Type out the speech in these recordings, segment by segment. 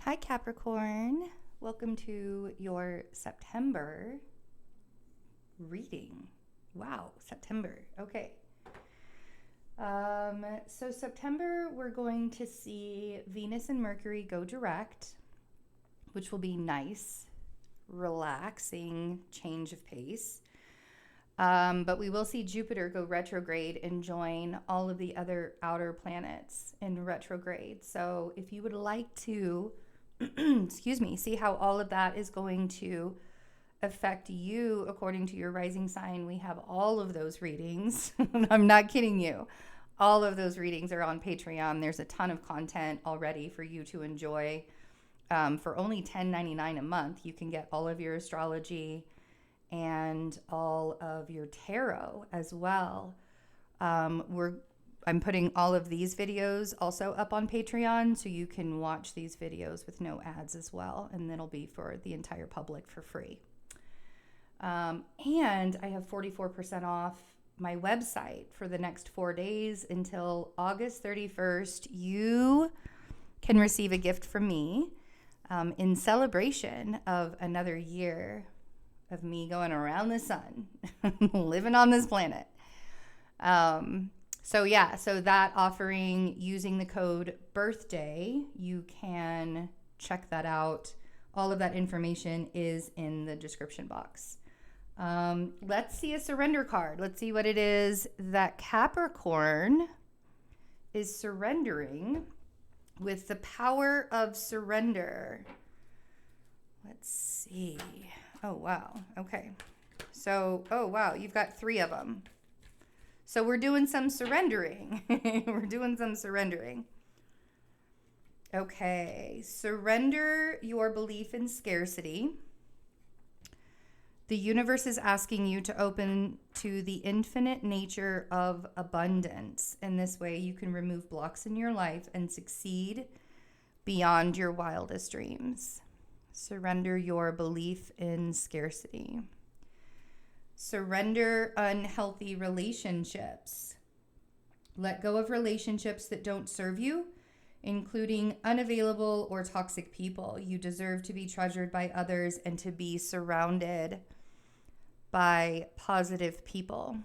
Hi, Capricorn. Welcome to your September reading. Wow, September. Okay. So September, we're going to see Venus and Mercury go direct, which will be nice, relaxing change of pace. But we will see Jupiter go retrograde and join all of the other outer planets in retrograde. So if you would like to excuse me, see how all of that is going to affect you according to your rising sign. We have all of those readings. I'm not kidding you. All of those readings are on Patreon. There's a ton of content already for you to enjoy. For only $10.99 a month, you can get all of your astrology and all of your tarot as well. I'm putting all of these videos also up on Patreon, so you can watch these videos with no ads as well, and it'll be for the entire public for free. And I have 44% off my website for the next 4 days until August 31st. You can receive a gift from me in celebration of another year of me going around the sun, living on this planet. So that offering, using the code birthday, you can check that out. All of that information is in the description box. Let's see a surrender card. Let's see what it is that Capricorn is surrendering with the power of surrender. Let's see. Oh, wow. Okay. So, oh, wow. You've got 3 of them. So we're doing some surrendering. Okay. Surrender your belief in scarcity. The universe is asking you to open to the infinite nature of abundance. In this way, you can remove blocks in your life and succeed beyond your wildest dreams. Surrender your belief in scarcity. Surrender unhealthy relationships. Let go of relationships that don't serve you, including unavailable or toxic people. You deserve to be treasured by others and to be surrounded by positive people.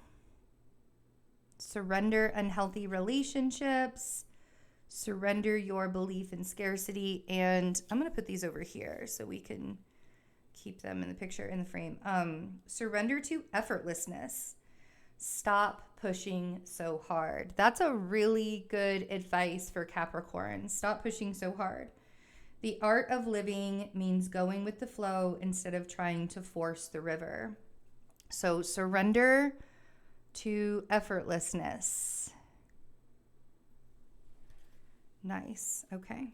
Surrender unhealthy relationships. Surrender your belief in scarcity. And I'm going to put these over here so we can keep them in the picture, in the frame. Surrender to effortlessness. Stop pushing so hard. That's a really good advice for Capricorn. Stop pushing so hard. The art of living means going with the flow instead of trying to force the river. So surrender to effortlessness. Nice. Okay.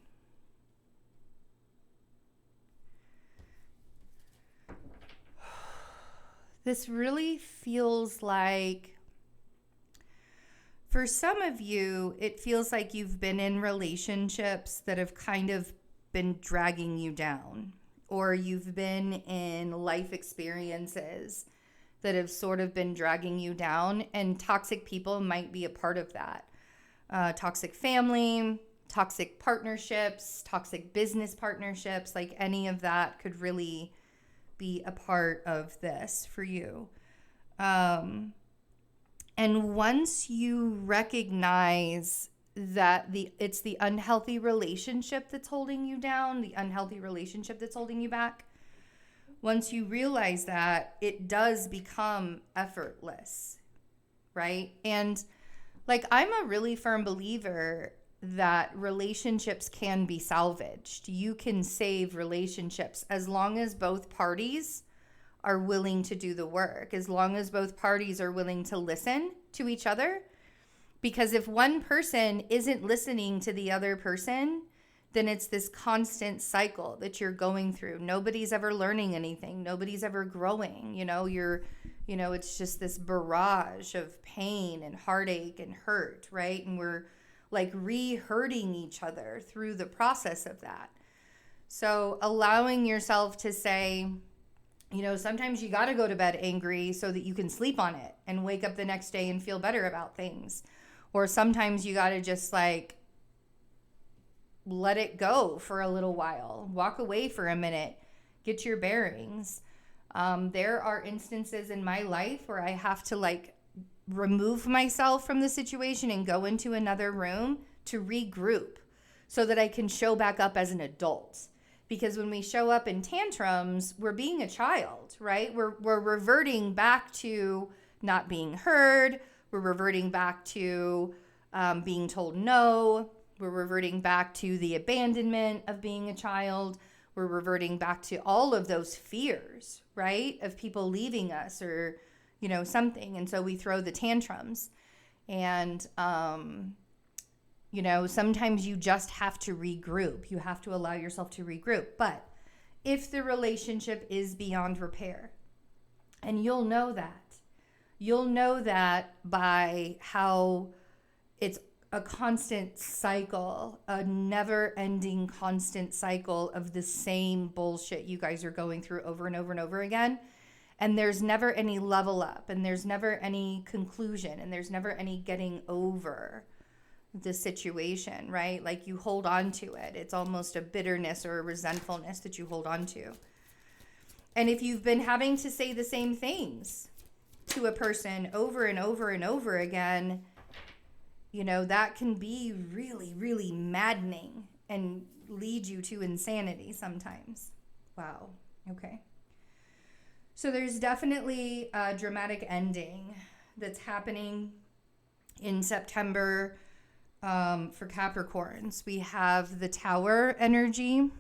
This really feels like, for some of you, it feels like you've been in relationships that have kind of been dragging you down, or you've been in life experiences that have sort of been dragging you down, and toxic people might be a part of that. Toxic family, toxic partnerships, toxic business partnerships, like any of that could really be a part of this for you. And once you recognize that it's the unhealthy relationship that's holding you down, the unhealthy relationship that's holding you back, once you realize that, it does become effortless, right? And like, I'm a really firm believer that relationships can be salvaged. You can save relationships as long as both parties are willing to do the work, as long as both parties are willing to listen to each other. Because if one person isn't listening to the other person, then it's this constant cycle that you're going through. Nobody's ever learning anything. Nobody's ever growing. It's just this barrage of pain and heartache and hurt, right? And we're like re-hurting each other through the process of that. So allowing yourself to say, sometimes you got to go to bed angry so that you can sleep on it and wake up the next day and feel better about things. Or sometimes you got to just like let it go for a little while. Walk away for a minute. Get your bearings. There are instances in my life where I have to like remove myself from the situation and go into another room to regroup so that I can show back up as an adult. Because when we show up in tantrums, we're being a child, right? We're reverting back to not being heard. We're reverting back to being told no. We're reverting back to the abandonment of being a child. We're reverting back to all of those fears, right? Of people leaving us or, you know, something. And so we throw the tantrums. And, you know, sometimes you just have to regroup. You have to allow yourself to regroup. But if the relationship is beyond repair, and you'll know that by how it's a constant cycle, a never-ending constant cycle of the same bullshit you guys are going through over and over and over again. And there's never any level up, and there's never any conclusion, and there's never any getting over the situation, right? Like you hold on to it. It's almost a bitterness or a resentfulness that you hold on to. And if you've been having to say the same things to a person over and over and over again, you know, that can be really, really maddening and lead you to insanity sometimes. Wow. Okay. So there's definitely a dramatic ending that's happening in September for Capricorns. We have the Tower energy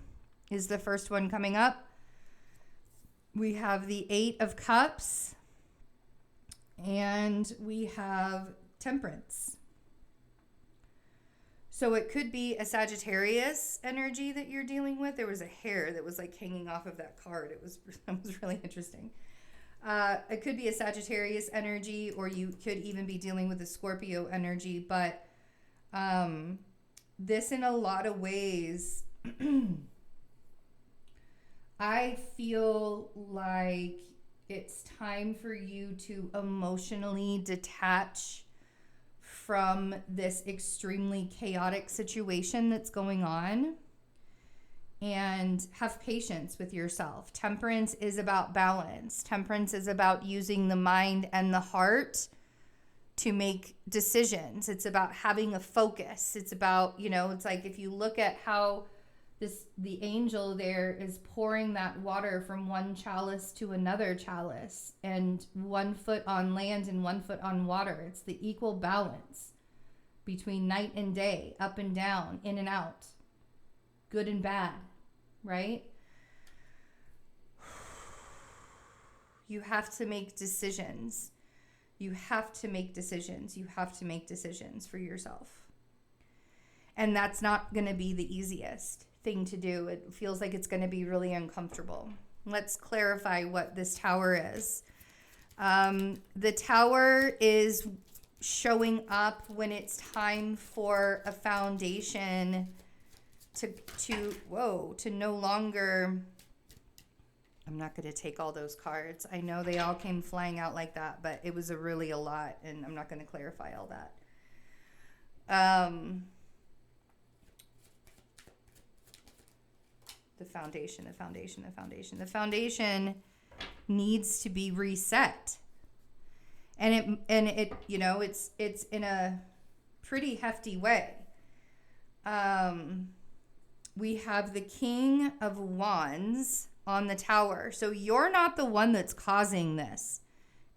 is the first one coming up. We have the Eight of Cups. And we have Temperance. So it could be a Sagittarius energy that you're dealing with. There was a hair that was like hanging off of that card. It was really interesting. It could be a Sagittarius energy, or you could even be dealing with a Scorpio energy. But this, in a lot of ways, I feel like it's time for you to emotionally detach from this extremely chaotic situation that's going on and have patience with yourself. Temperance is about balance. Temperance is about using the mind and the heart to make decisions. It's about having a focus. It's about, you know, it's like if you look at how the angel there is pouring that water from one chalice to another chalice, and 1 foot on land and 1 foot on water. It's the equal balance between night and day, up and down, in and out, good and bad, right? You have to make decisions. You have to make decisions. You have to make decisions for yourself. And that's not going to be the easiest thing to do. It feels like it's going to be really uncomfortable. Let's clarify what this Tower is. The Tower is showing up when it's time for a foundation to no longer. I'm not going to take all those cards. I know they all came flying out like that, but it was really a lot, and I'm not going to clarify all that. The foundation needs to be reset. And it you know, it's in a pretty hefty way. We have the King of Wands on the Tower. So you're not the one that's causing this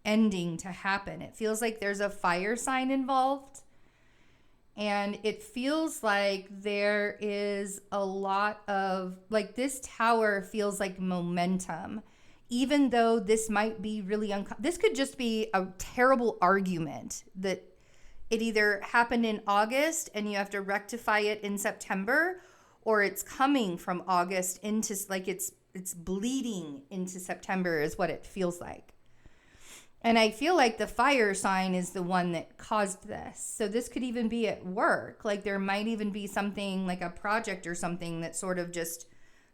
ending to happen. It feels like there's a fire sign involved. And it feels like there is a lot of, like, this Tower feels like momentum. Even though this might be really this could just be a terrible argument that it either happened in August and you have to rectify it in September, or it's coming from August into, like, it's bleeding into September is what it feels like. And I feel like the fire sign is the one that caused this. So this could even be at work. Like there might even be something like a project or something that sort of just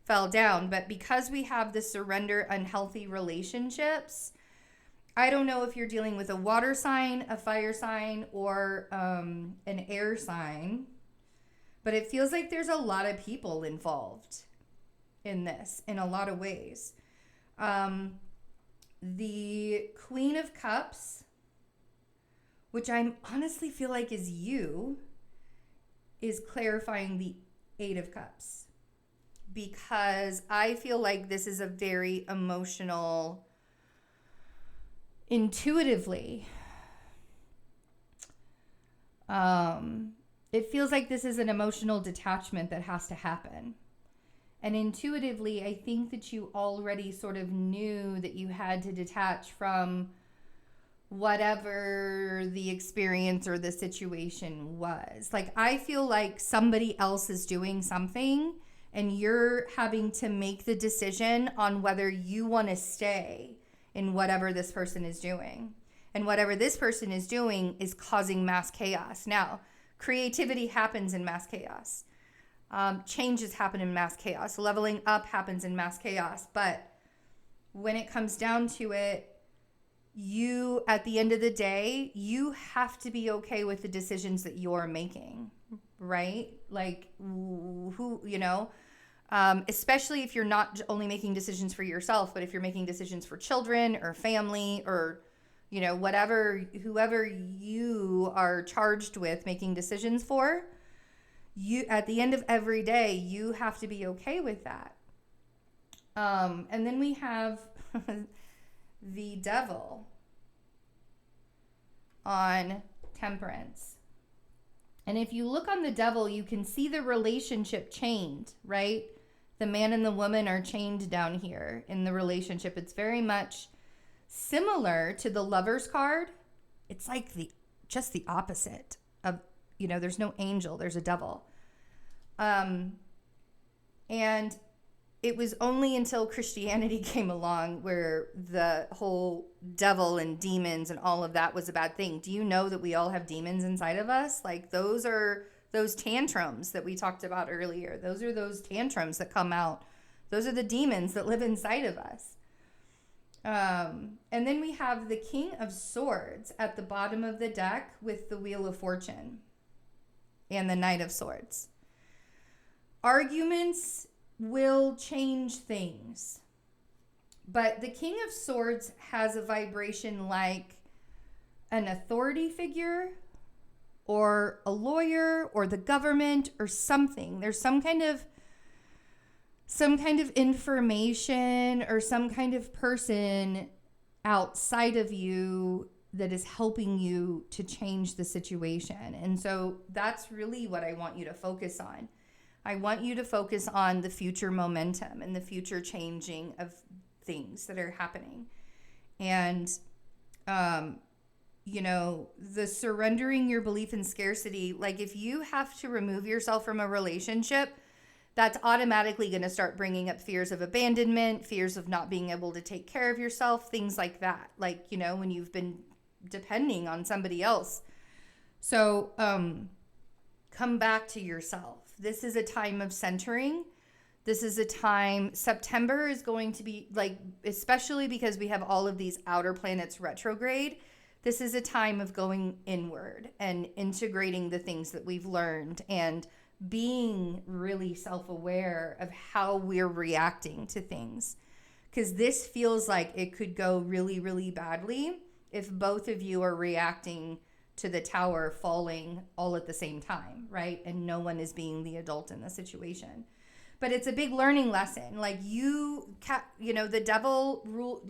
fell down. But because we have the surrender unhealthy relationships, I don't know if you're dealing with a water sign, a fire sign, or an air sign. But it feels like there's a lot of people involved in this in a lot of ways. The Queen of Cups, which I honestly feel like is you, is clarifying the Eight of Cups. Because I feel like this is a very emotional, intuitively, it feels like this is an emotional detachment that has to happen. And intuitively, I think that you already sort of knew that you had to detach from whatever the experience or the situation was. Like, I feel like somebody else is doing something and you're having to make the decision on whether you want to stay in whatever this person is doing. And whatever this person is doing is causing mass chaos. Now, creativity happens in mass chaos. Changes happen in mass chaos. Leveling up happens in mass chaos. But when it comes down to it, you, at the end of the day, you have to be okay with the decisions that you're making, right? Like, who, especially if you're not only making decisions for yourself, but if you're making decisions for children or family or, whoever you are charged with making decisions for, you, at the end of every day, you have to be okay with that. And then we have the Devil on Temperance. And if you look on the Devil, you can see the relationship chained, right? The man and the woman are chained down here in the relationship. It's very much similar to the Lover's card. It's like just the opposite of, there's no angel, there's a devil. And it was only until Christianity came along where the whole devil and demons and all of that was a bad thing. Do you know that we all have demons inside of us? Like, those are those tantrums that we talked about earlier. Those are those tantrums that come out. Those are the demons that live inside of us. And then we have the King of Swords at the bottom of the deck with the Wheel of Fortune and the Knight of Swords. Arguments will change things, but the King of Swords has a vibration like an authority figure or a lawyer or the government or something. There's some kind of information or some kind of person outside of you that is helping you to change the situation. And so that's really what I want you to focus on. I want you to focus on the future momentum and the future changing of things that are happening. And, the surrendering your belief in scarcity, like if you have to remove yourself from a relationship, that's automatically going to start bringing up fears of abandonment, fears of not being able to take care of yourself, things like that. Like, when you've been depending on somebody else. So, come back to yourself. This is a time of centering. This is a time, September is going to be like, especially because we have all of these outer planets retrograde, this is a time of going inward and integrating the things that we've learned and being really self-aware of how we're reacting to things. Because this feels like it could go really, really badly if both of you are reacting to the tower falling all at the same time, right? And no one is being the adult in the situation. But it's a big learning lesson. Like the devil rule,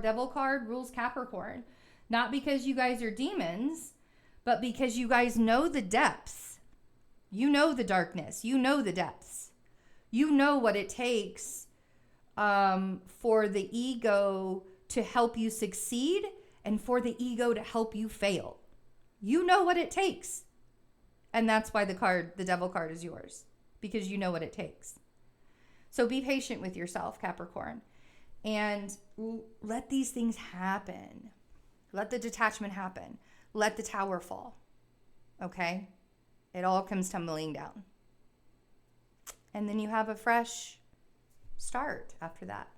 devil card rules Capricorn. Not because you guys are demons, but because you guys know the depths. You know the darkness. You know the depths. You know what it takes for the ego to help you succeed and for the ego to help you fail. You know what it takes. And that's why the devil card is yours, because you know what it takes. So be patient with yourself, Capricorn, and let these things happen. Let the detachment happen. Let the tower fall. Okay? It all comes tumbling down. And then you have a fresh start after that.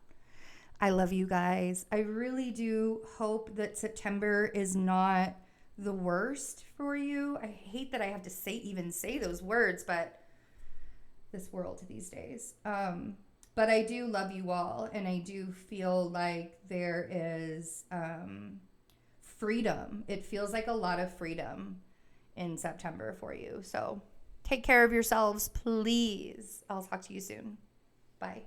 I love you guys. I really do hope that September is not the worst for you. I hate that I have to say those words, but this world these days. But I do love you all, and I do feel like there is freedom. It feels like a lot of freedom in September for you. So take care of yourselves, please. I'll talk to you soon. Bye.